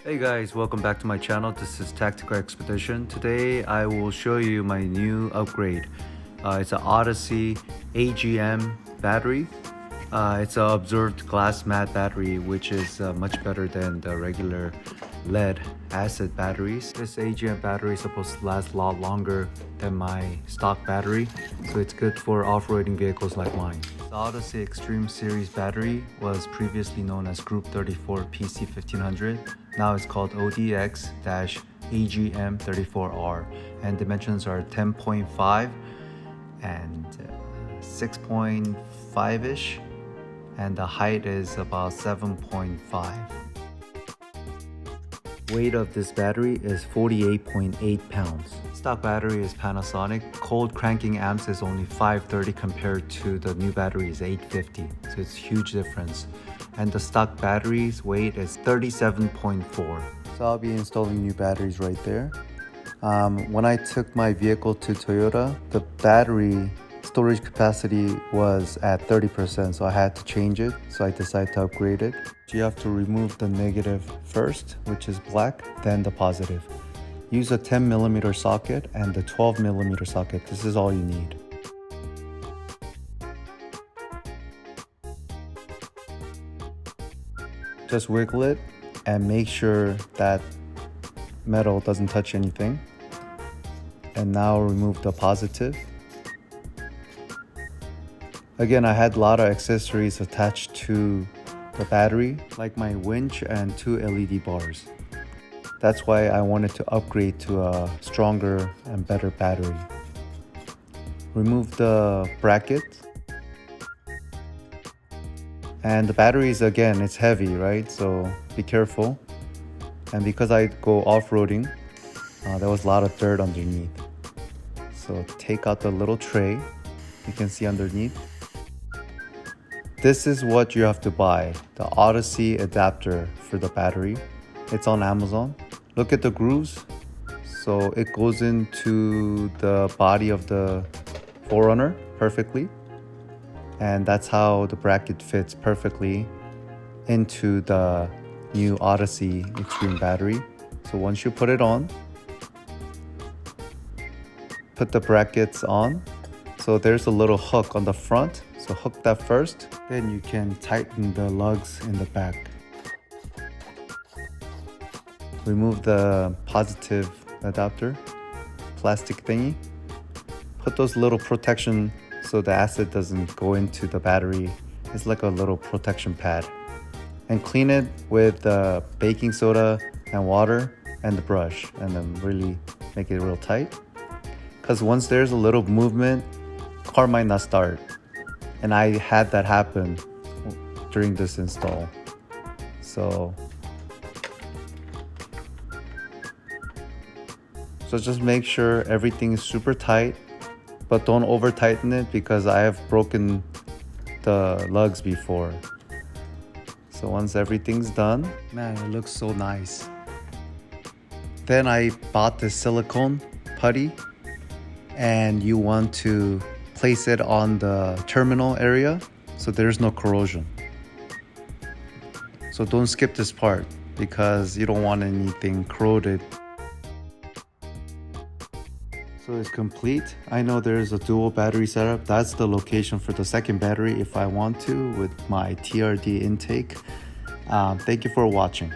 Hey guys, welcome back to my channel. This is Tactical Expedition. Today I will show you my new upgrade. It's an Odyssey AGM battery. It's an observed glass matte battery, which is much better than the regular lead acid batteries. This AGM battery is supposed to last a lot longer than my stock battery, so it's good for off-roading vehicles like mine. The Odyssey Extreme Series battery was previously known as Group 34 PC1500. Now it's called ODX-AGM34R, and dimensions are 10.5 and 6.5-ish, and the height is about 7.5. Weight of this battery is 48.8 pounds. Stock battery is Panasonic. Cold cranking amps is only 530 compared to the new battery is 850. So it's a huge difference. And the stock battery's weight is 37.4. So I'll be installing new batteries right there. When I took my vehicle to Toyota, the battery storage capacity was at 30%, so I had to change it. So I decided to upgrade it. You have to remove the negative first, which is black, then the positive. Use a 10mm socket and the 12mm socket. This is all you need. Just wiggle it and make sure that metal doesn't touch anything. And now remove the positive. Again, I had a lot of accessories attached to the battery, like my winch and 2 LED bars. That's why I wanted to upgrade to a stronger and better battery. Remove the bracket. And the batteries, again, it's heavy, right? So be careful. And because I go off-roading, there was a lot of dirt underneath. So take out the little tray. You can see underneath. This is what you have to buy, the Odyssey adapter for the battery. It's on Amazon. Look at the grooves. So it goes into the body of the 4Runner perfectly. And that's how the bracket fits perfectly into the new Odyssey Extreme battery. So once you put it on, put the brackets on. So there's a little hook on the front. So hook that first, then you can tighten the lugs in the back. Remove the positive adapter, plastic thingy. Put those little protection so the acid doesn't go into the battery. It's like a little protection pad. And clean it with baking soda and water and the brush, and then really make it real tight. Because once there's a little movement, car might not start. And I had that happen during this install. So just make sure everything is super tight, but don't over tighten it because I have broken the lugs before. So once everything's done, man, it looks so nice. Then I bought this silicone putty, and you want to place it on the terminal area so there's no corrosion. So don't skip this part because you don't want anything corroded. So it's complete. I know there's a dual battery setup. That's the location for the second battery if I want to with my TRD intake. Thank you for watching.